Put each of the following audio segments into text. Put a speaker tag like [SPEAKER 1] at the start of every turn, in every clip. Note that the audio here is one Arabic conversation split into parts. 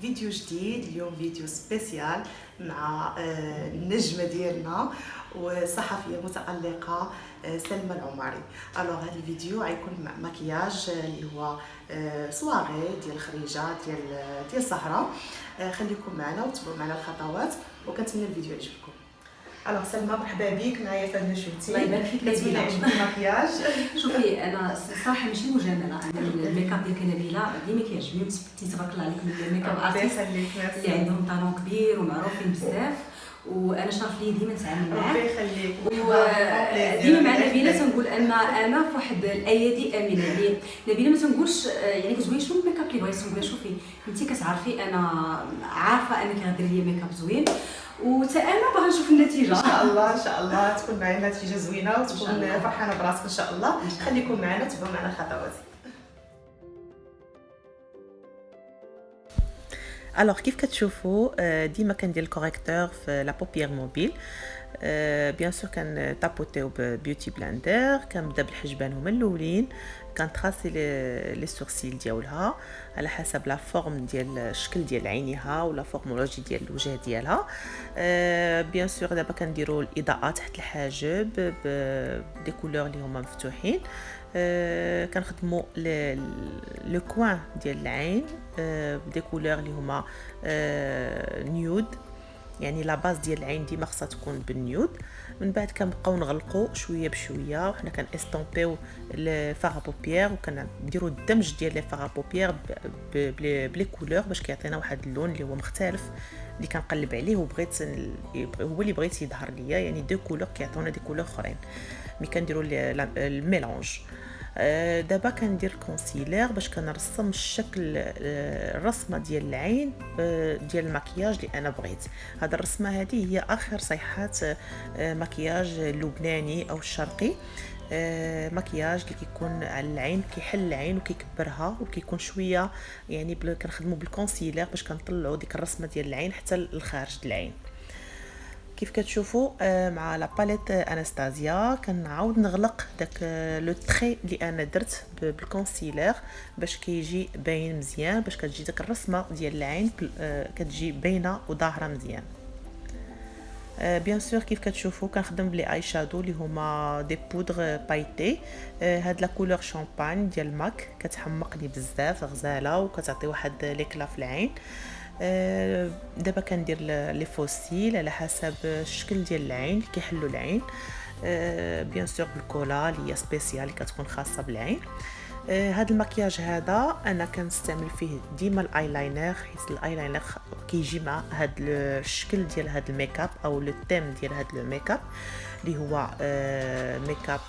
[SPEAKER 1] فيديو جديد اليوم، فيديو سبيسيال مع النجمه ديالنا وصحفيه متالقه سلمى العماري. الوغ هذا الفيديو غيكون مع مكياج اللي هو سواغي ديال الخريجه ديال سهره. خليكم معنا وتبعوا معنا الخطوات وكنتمنى الفيديو يعجبكم. الوغ سلمى مرحبا بك معايا في هذا الشوتي.
[SPEAKER 2] الله يبارك فيك.
[SPEAKER 1] كتبين عجبك المكياج؟
[SPEAKER 2] شوفي انا صراحه ماشي مجامله، انا الميك اب ديالك نبيله ديما كيعجبني، وتبتي تبارك الله عليكم الميك اب ارتست اللي عندهم طالون كبير ومعروفين بزاف، وانا شرف لي ديما نتعامل معاك.
[SPEAKER 1] ربي يخليك.
[SPEAKER 2] وديما مع نبيله تنقول ان انا في واحد الايادي امنه، يعني نبيله ما تنقولش يعني كتقولي شنو الميك اب اللي بغيتي، تنقول شوفي انت كتعرفي انا عارفه انك غديري لي ميك اب زوين، وتا انا باغا نشوف النتيجه.
[SPEAKER 1] ان شاء الله ان شاء الله تكون معنا نتيجه زوينه وتكون فرحانه براسك ان شاء الله. خليكم معنا وتبعوا معنا الخطوات. الوغ كيف كتشوفوا ديما كندير الكوريكتور في لا بوبيير موبيل. بيان سور كنطابوتيو ببيوتي بلاندر، كنبدا بالحجبان هما الاولين، كنتراسي لي سورسيل ديالها على حسب لا فورم ديال الشكل ديال عينيها ولا فورمولوجي ديال الوجه ديالها. بيان سور دابا كنديروا الاضاءات تحت الحاجب بدي كولور اللي هما مفتوحين. كنخدموا لو كوان ديال العين بدي كولور اللي هما نيود، يعني لا باز ديال العين ديما خصها تكون بالنيود. من بعد كنبقاو نغلقوا شويه بشويه وحنا كنستومبيو الفاغ بوبيير وكنديروا الدمج ديال لي فاغ بوبيير بلي كولور باش كيعطينا واحد اللون اللي هو مختلف اللي كنقلب عليه وبغيت هو اللي بغيت يظهر ليا، يعني دو كولور كيعطيونا دي كولور اخرين ملي كنديروا الميلانج. دابا كندير الكونسيلير باش كنرسم الشكل الرسمه ديال العين ديال المكياج اللي انا بغيت. هذا الرسمه هذه هي اخر صيحات مكياج لبناني او الشرقي، مكياج اللي كيكون على العين كيحل العين وكيكبرها وكيكون شويه، يعني كنخدموا بالكونسيلير باش كنطلعوا ديك الرسمه ديال العين حتى للخارج العين. كيف كتشوفوا مع لا باليت انستازيا كنعاود نغلق داك لو تري اللي انا درت بالكونسيلر باش كيجي باين مزيان، باش كتجي داك الرسمه ديال العين كتجي باينه وظاهره مزيان. بيان سور كيف كتشوفوا كنخدم بلي اي شادو اللي هما دي بودر بايتي. هاد لا كولور شامبان ديال ماك كتحمقني بزاف، غزاله وكتعطي واحد ليكلا في العين. دابا كندير لي فوسيل على حسب الشكل ديال العين اللي كيحلوا العين، بيان سور بالكولا اللي هي سبيسيال اللي كتكون خاصه بالعين. هذا المكياج هذا انا كنستعمل فيه ديما الايلاينر، حيت الايلاينر كيجي مع هذا الشكل ديال هذا الميك اب او لو تيم ديال هذا الميك اب اللي هو ميك اب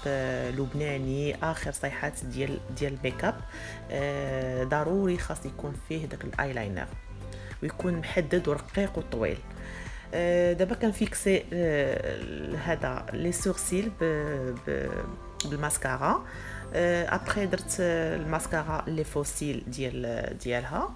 [SPEAKER 1] لبناني، اخر صيحات ديال الميك اب. ضروري خاص يكون فيه داك الايلاينر ويكون محدد ورقيق وطويل. دابا كنفيكسي هذا لي سورسيل بالماسكارا. ابري درت الماسكارا لي فوسيل ديالها.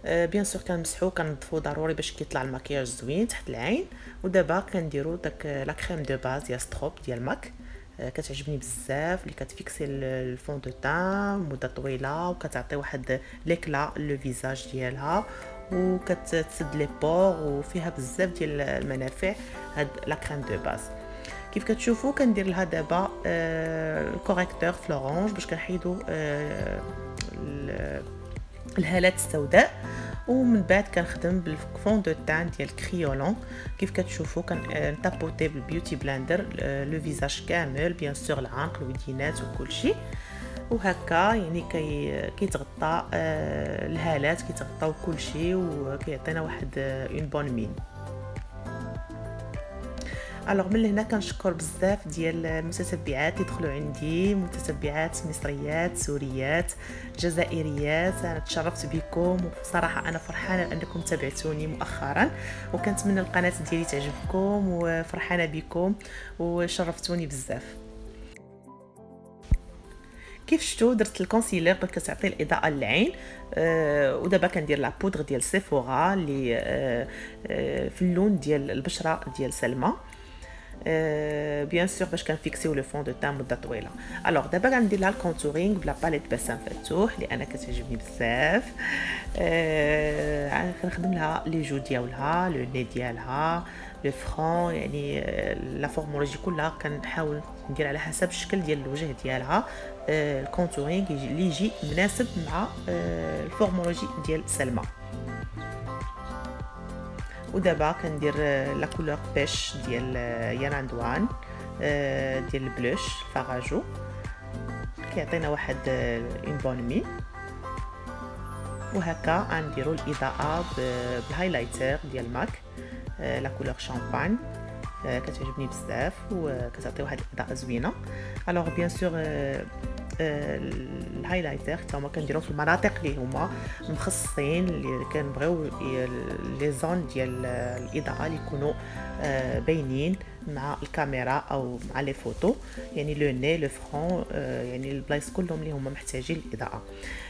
[SPEAKER 1] بيان سور كنمسحو كنضفو ضروري باش كيطلع المكياج زوين تحت العين. ودابا كنديرو داك لا كريم دو باز ديال ستروب ديال ماك، كتعجبني بزاف اللي كتفيكسي الفون دو تان مده طويله وكتعطي واحد ليكلا لو فيزاج ديالها وكتسد لي بور وفيها بزاف ديال المنافع. هاد لا كريم دو باز كيف كتشوفوا كندير لها دابا الكوريكتور فلورانج باش كنحيدوا الهالات السوداء، ومن بعد كنخدم بالفون دو تان ديال كريولون. كيف كتشوفوا كنطابوتي بالبيوتي بلاندر لو فيزاج كامل، بيان سور العنق الودينات وكل شيء، وهكا يعني كيتغطى الهالات كيتغطاو كل شيء وكيعطينا واحد اون بون مين. الوغ من هنا كنشكر بزاف ديال المتتبعات اللي دخلوا عندي، متتبعات مصريات سوريات جزائريات، انا تشرفت بكم وصراحه انا فرحانه انكم تابعتوني مؤخرا وكنتمنى القناه ديالي تعجبكم وفرحانه بكم وشرفتوني بزاف. كيف شفتوا درت الكونسيلر باش كتعطي الاضاءه للعين. ودابا كندير لا بودر ديال سيفورا اللي في اللون ديال البشره ديال سلمى. بيان سور باش كنفيكسيو لو فون دو تان مده طويله. الوغ دابا غندير لها الكونتورينغ بلا باليت بسام فتوح اللي انا كتعجبني بزاف. كنخدم لها لي جو ديالها، لو ني ديالها، لو فرون، يعني لا فورمولوجي كلها كنحاول ندير على حسب الشكل ديال الوجه ديالها الكونتورينغ اللي يجي مناسب مع الفورمولوجي ديال سلمى. ودابا كندير لا كولور بيش ديال يان اندوان ديال البلوش فاراجو كيعطينا واحد اون بون مي. وهكا غنديروا الاضاءه بالهايلايتر ديال ماك لا كولور شامبان كتعجبني بزاف وكتعطي واحد الاضاءه زوينه. الوغ بيان سور الهايلايتر حتى هما كنديرهم في المناطق اللي هما مخصصين اللي كنبغيو لي زون ديال الاضاءه اللي يكونوا باينين مع الكاميرا او مع لي فوتو، يعني لو ني لو فرون، يعني البلايص كلهم اللي هما محتاجين الاضاءه.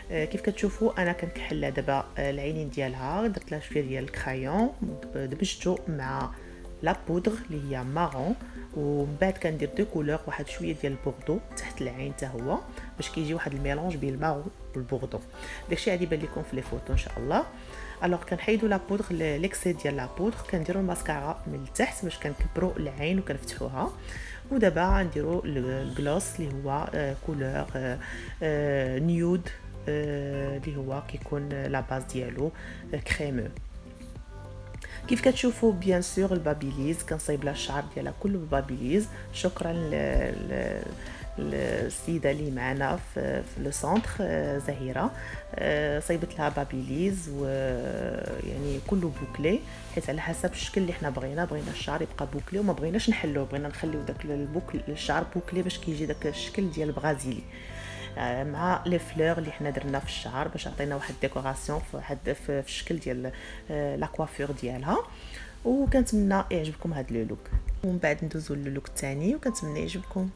[SPEAKER 1] كيف كتشوفوا انا كنكحل دابا العينين ديالها، درت لها شويه ديال الكرايون دمجته مع لا بودر اللي هي مارون، ومن بعد كندير دو كولور واحد شويه ديال البوردو تحت العين حتى هو باش كيجي واحد الميلونج بين المارون والبوردو. داكشي غادي يبان لكم في لي فوتو ان شاء الله. الوغ كنحيدوا لا بودر ليكسي ديال لا بودر، كنديروا الماسكارا من التحت باش كنكبروا العين وكنفتحوها. ودابا غنديروا الجلوس اللي هو كولور نيود اللي هو كيكون لا باز ديالو كريمو. كيف كتشوفوا بيان سور البابيليز كنصايب لها الشعر ديالها كله بالبابيليز. شكرا السيده اللي معنا في لو سونتر زهيره، صايبت لها بابيليز ويعني كله بوكلي حيت على حسب الشكل اللي حنا بغينا الشعر يبقى بوكلي وما بغيناش نحلوه، بغينا نخليو داك البوكل الشعر بوكلي باش كيجي داك الشكل ديال البرازيلي مع لي فلور اللي حنا درنا في الشعر باش عطينا واحد ديكوراسيون في الشكل ديال لا كوافور ديالها. وكنتمنى يعجبكم هذا لو لوك، ومن بعد ندوزو للوك الثاني وكنتمنى يعجبكم.